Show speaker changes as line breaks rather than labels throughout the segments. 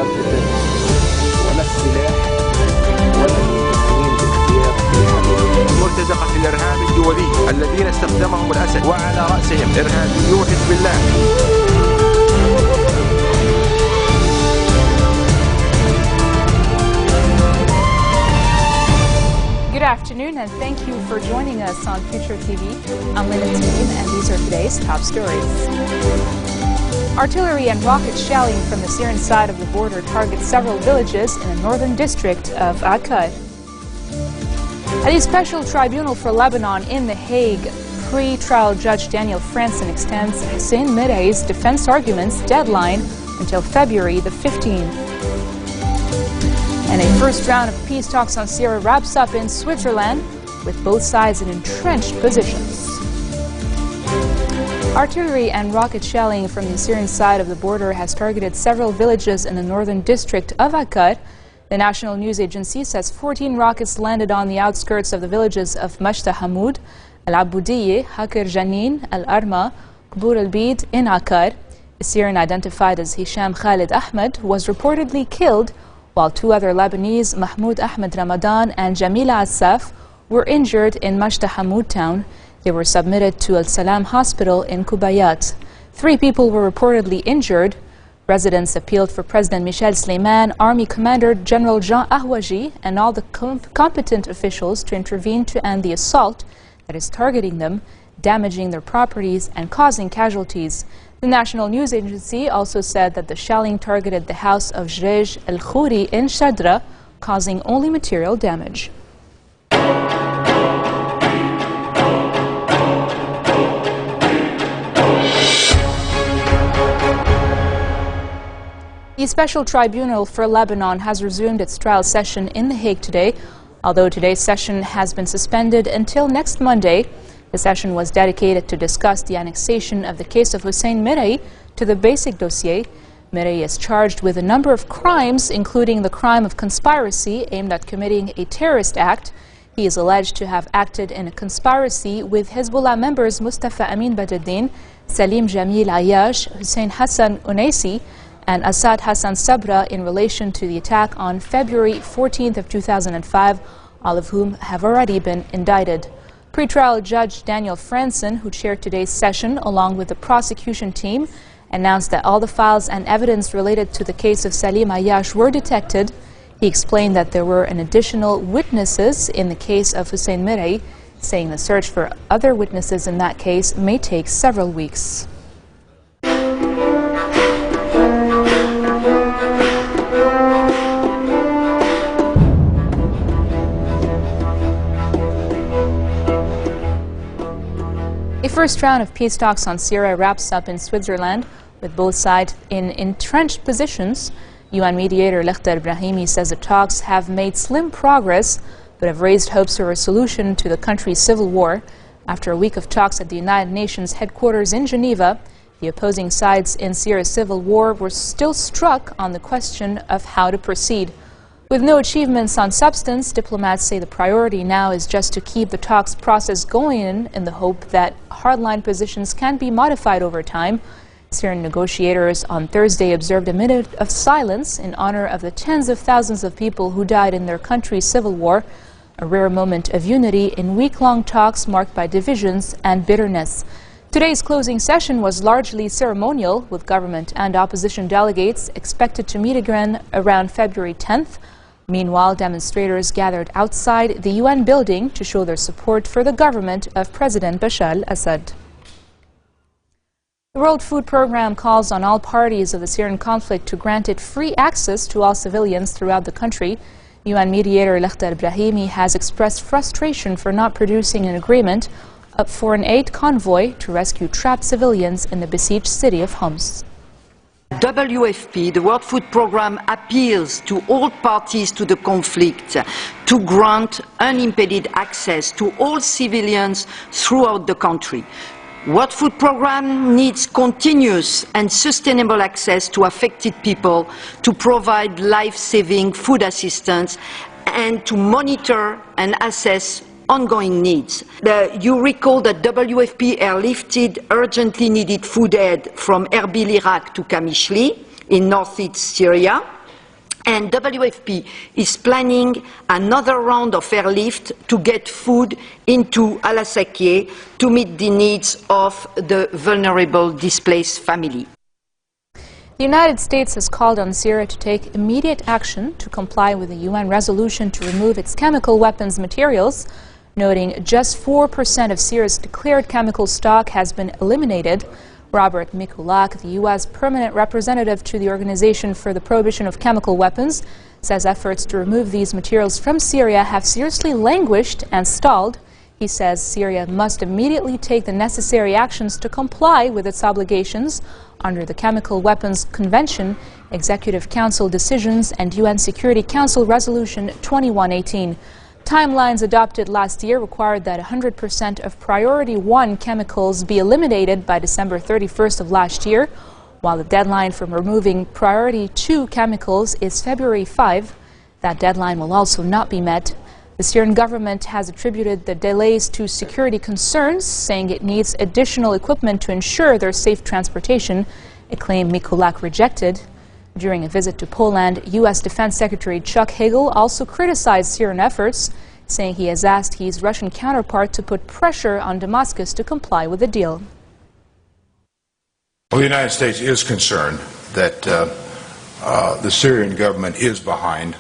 الارتداد ولا السلاح ولا المسلمين باختيار الحل.
مرتزقة الإرهاب الدولي الذين استخدمهم الأسد وعلى رأسهم إرهابيو حزب الله.
Good afternoon and thank you for joining us on FutureTV. I'm Lynn and these are today's top stories. Artillery and rocket shelling from the Syrian side of the border target several villages in the northern district of Akkad. At the Special Tribunal for Lebanon in The Hague, pre-trial judge Daniel Franzen extends Hussein Miray's defense arguments deadline until February the 15th. And a first round of peace talks on Syria wraps up in Switzerland, with both sides in entrenched positions. Artillery and rocket shelling from the Syrian side of the border has targeted several villages in the northern district of Akkad. The national news agency says 14 rockets landed on the outskirts of the villages of Mashta Hamoud, Al-Abudiyye, Hakir Janin, Al-Arma, Qbur al-Bid in Akkad. A Syrian identified as Hisham Khalid Ahmed was reportedly killed, while two other Lebanese, Mahmoud Ahmed Ramadan and Jamila Assaf, were injured in Mashta Hamoud town. They were submitted to Al-Salam Hospital in Kubayat. 3 people were reportedly injured. Residents appealed for President Michel Sleiman, Army Commander General Jean Ahwaji, and all the competent officials to intervene to end the assault that is targeting them, damaging their properties and causing casualties. The national news agency also said that the shelling targeted the house of Jrej al-Khouri in Shadra, causing only material damage. The Special Tribunal for Lebanon has resumed its trial session in The Hague today. Although today's session has been suspended until next Monday, the session was dedicated to discuss the annexation of the case of Hussein Miray to the basic dossier. Miray is charged with a number of crimes, including the crime of conspiracy aimed at committing a terrorist act. He is alleged to have acted in a conspiracy with Hezbollah members Mustafa Amin Badruddin, Salim Jamil Ayash, Hussein Hassan Unaisi, and Assad Hassan Sabra in relation to the attack on February 14th of 2005, all of whom have already been indicted. Pre-trial judge Daniel Franzen, who chaired today's session along with the prosecution team, announced that all the files and evidence related to the case of Salim Ayash were detected. He explained that there were an additional witnesses in the case of Hussein Miray, saying the search for other witnesses in that case may take several weeks. A first round of peace talks on Syria wraps up in Switzerland, with both sides in entrenched positions. UN mediator Lekhter Brahimi says the talks have made slim progress, but have raised hopes for a solution to the country's civil war. After a week of talks at the United Nations headquarters in Geneva, the opposing sides in Syria's civil war were still struck on the question of how to proceed. With no achievements on substance, diplomats say the priority now is just to keep the talks process going in the hope that hardline positions can be modified over time. Syrian negotiators on Thursday observed a minute of silence in honor of the tens of thousands of people who died in their country's civil war, a rare moment of unity in week-long talks marked by divisions and bitterness. Today's closing session was largely ceremonial, with government and opposition delegates expected to meet again around February 10th. Meanwhile, demonstrators gathered outside the UN building to show their support for the government of President Bashar al-Assad. The World Food Programme calls on all parties of the Syrian conflict to grant it free access to all civilians throughout the country. UN mediator Lekhter Brahimi has expressed frustration for not producing an agreement for an aid convoy to rescue trapped civilians in the besieged city of Homs.
WFP, the World Food Programme, appeals to all parties to the conflict to grant unimpeded access to all civilians throughout the country. World Food Programme needs continuous and sustainable access to affected people to provide life-saving food assistance and to monitor and assess ongoing needs. You recall that WFP airlifted urgently needed food aid from Erbil, Iraq to Kamishli in northeast Syria. And WFP is planning another round of airlift to get food into Alasakie to meet the needs of the vulnerable displaced family.
The United States has called on Syria to take immediate action to comply with the UN resolution to remove its chemical weapons materials, noting just 4% of Syria's declared chemical stock has been eliminated. Robert Mikulak, the U.S. permanent representative to the Organization for the Prohibition of Chemical Weapons, says efforts to remove these materials from Syria have seriously languished and stalled. He says Syria must immediately take the necessary actions to comply with its obligations under the Chemical Weapons Convention, Executive Council decisions, and UN Security Council Resolution 2118. Timelines adopted last year required that 100% of Priority 1 chemicals be eliminated by December 31st of last year, while the deadline for removing Priority 2 chemicals is February 5. That deadline will also not be met. The Syrian government has attributed the delays to security concerns, saying it needs additional equipment to ensure their safe transportation, a claim Mikulak rejected. During a visit to Poland, U.S. Defense Secretary Chuck Hagel also criticized Syrian efforts, saying he has asked his Russian counterpart to put pressure on Damascus to comply with the deal.
Well, the United States is concerned that the Syrian government is behind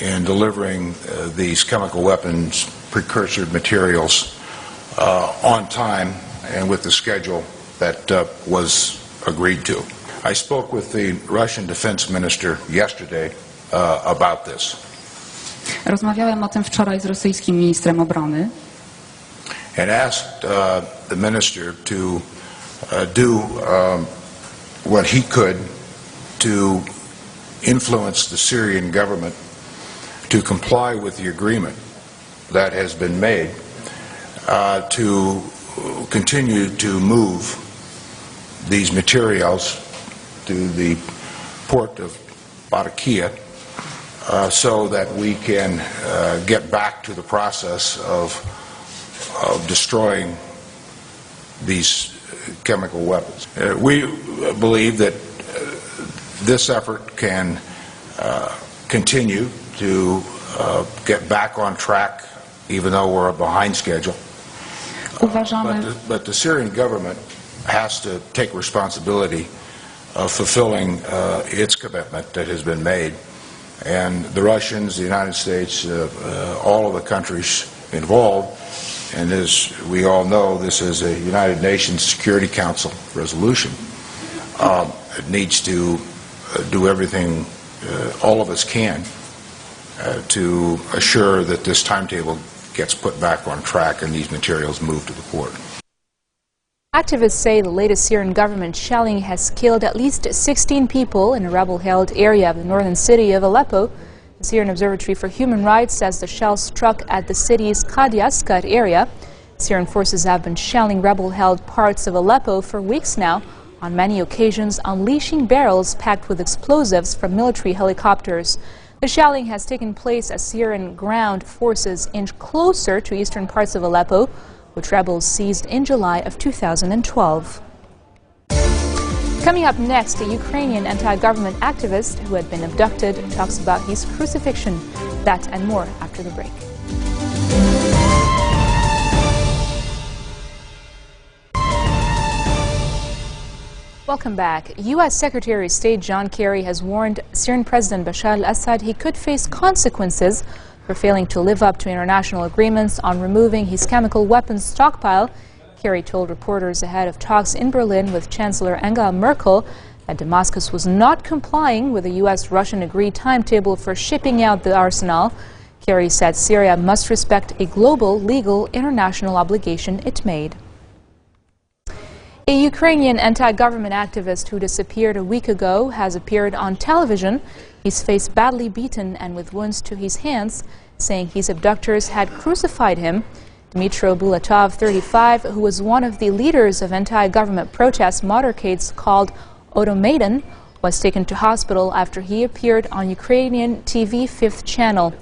in delivering these chemical weapons precursor materials on time and with the schedule that was agreed to. I spoke with the Russian defense minister yesterday about this.
Rozmawiałem o tym wczoraj z rosyjskim ministrem obrony.
And asked the minister to do what he could to influence the Syrian government to comply with the agreement that has been made to continue to move these materials to the port of Latakia so that we can get back to the process of destroying these chemical weapons. We believe that this effort can continue to get back on track even though we're behind schedule. But the Syrian government has to take responsibility of fulfilling its commitment that has been made. And the Russians, the United States, all of the countries involved, and as we all know, this is a United Nations Security Council resolution. It needs to do everything all of us can to assure that this timetable gets put back on track and these materials move to the port.
Activists say the latest Syrian government shelling has killed at least 16 people in a rebel-held area of the northern city of Aleppo. The Syrian Observatory for Human Rights says the shells struck at the city's Qadiaskat area. Syrian forces have been shelling rebel-held parts of Aleppo for weeks now, on many occasions unleashing barrels packed with explosives from military helicopters. The shelling has taken place as Syrian ground forces inch closer to eastern parts of Aleppo, which rebels seized in July of 2012. Coming up next, a Ukrainian anti-government activist who had been abducted talks about his crucifixion. That and more after the break. Welcome back. U.S. Secretary of State John Kerry has warned Syrian President Bashar al-Assad he could face consequences for failing to live up to international agreements on removing his chemical weapons stockpile. Kerry told reporters ahead of talks in Berlin with Chancellor Angela Merkel that Damascus was not complying with the U.S.-Russian agreed timetable for shipping out the arsenal. Kerry said Syria must respect a global, legal, international obligation it made. A Ukrainian anti-government activist who disappeared a week ago has appeared on television. His face badly beaten and with wounds to his hands, saying his abductors had crucified him. Dmitro Bulatov, 35, who was one of the leaders of anti-government protest motorcades called Automaidan, was taken to hospital after he appeared on Ukrainian TV 5th channel.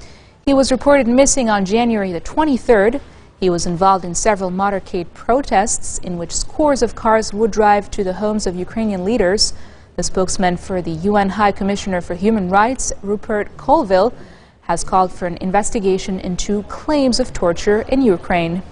He was reported missing on January the 23rd. He was involved in several motorcade protests in which scores of cars would drive to the homes of Ukrainian leaders. The spokesman for the UN High Commissioner for Human Rights, Rupert Colville, has called for an investigation into claims of torture in Ukraine.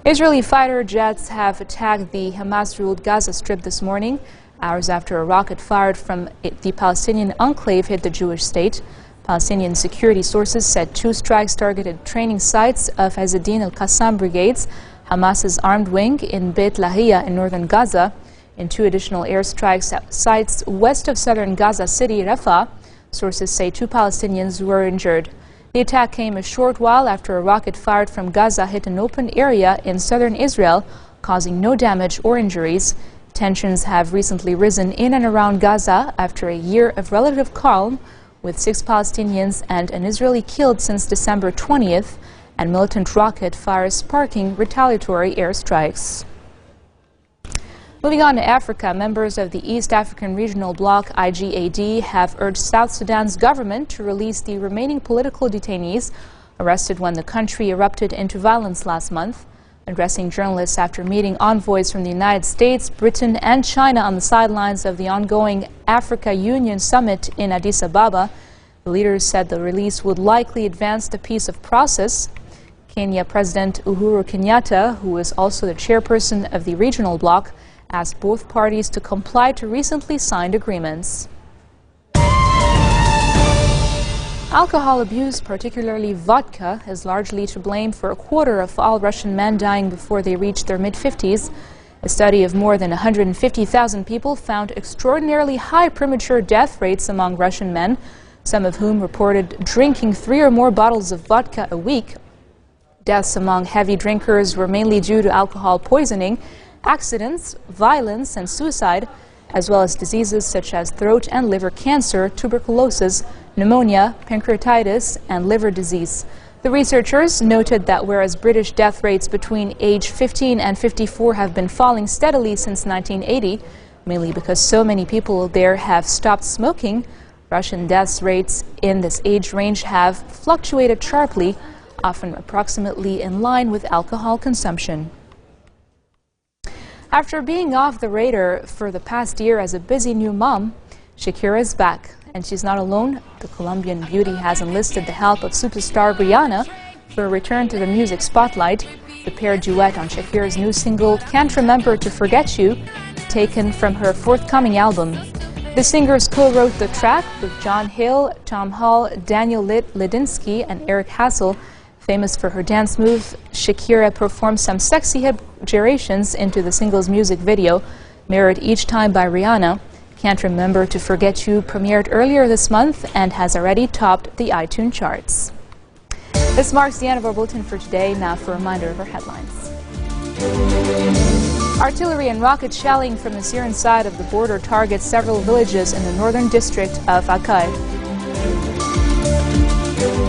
Israeli fighter jets have attacked the Hamas-ruled Gaza Strip this morning, hours after a rocket fired from the Palestinian enclave hit the Jewish state. Palestinian security sources said 2 strikes targeted training sites of Izzeddin al-Qassam brigades, Hamas's armed wing in Beit Lahia in northern Gaza, and 2 additional airstrikes at sites west of southern Gaza City, Rafah. Sources say 2 Palestinians were injured. The attack came a short while after a rocket fired from Gaza hit an open area in southern Israel, causing no damage or injuries. Tensions have recently risen in and around Gaza after a year of relative calm, with 6 Palestinians and an Israeli killed since December 20th, and militant rocket fires sparking retaliatory airstrikes. Moving on to Africa, members of the East African Regional Bloc, IGAD, have urged South Sudan's government to release the remaining political detainees arrested when the country erupted into violence last month. Addressing journalists after meeting envoys from the United States, Britain and China on the sidelines of the ongoing Africa Union Summit in Addis Ababa, the leaders said the release would likely advance the peace of process. Kenya President Uhuru Kenyatta, who is also the chairperson of the regional bloc, asked both parties to comply to recently signed agreements. Alcohol abuse, particularly vodka, is largely to blame for a quarter of all Russian men dying before they reach their mid-50s. A study of more than 150,000 people found extraordinarily high premature death rates among Russian men, some of whom reported drinking 3 or more bottles of vodka a week. Deaths among heavy drinkers were mainly due to alcohol poisoning, accidents, violence, and suicide, as well as diseases such as throat and liver cancer, tuberculosis, pneumonia, pancreatitis, and liver disease. The researchers noted that whereas British death rates between age 15 and 54 have been falling steadily since 1980, mainly because so many people there have stopped smoking, Russian death rates in this age range have fluctuated sharply, often approximately in line with alcohol consumption. After being off the radar for the past year as a busy new mom, Shakira is back. And she's not alone. The Colombian beauty has enlisted the help of superstar Rihanna for a return to the music spotlight. The pair duet on Shakira's new single, Can't Remember to Forget You, taken from her forthcoming album. The singers co-wrote the track with John Hill, Tom Hall, Daniel Lidinsky, and Eric Hassel. Famous for her dance move, Shakira performed some sexy hip gyrations into the single's music video, mirrored each time by Rihanna. Can't Remember to Forget You premiered earlier this month and has already topped the iTunes charts. This marks the end of our bulletin for today. Now for a reminder of our headlines. Artillery and rocket shelling from the Syrian side of the border targets several villages in the northern district of Akkad.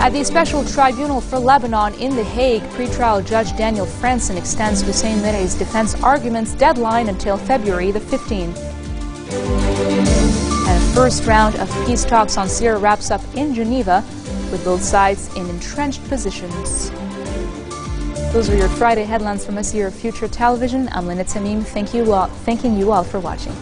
At the Special Tribunal for Lebanon in The Hague, pretrial judge Daniel Franson extends Hussein Mirey's defense arguments deadline until February the 15th. And a first round of peace talks on Syria wraps up in Geneva, with both sides in entrenched positions. Those are your Friday headlines from us here at Future Television. I'm Lynette Tamim, thanking you all for watching.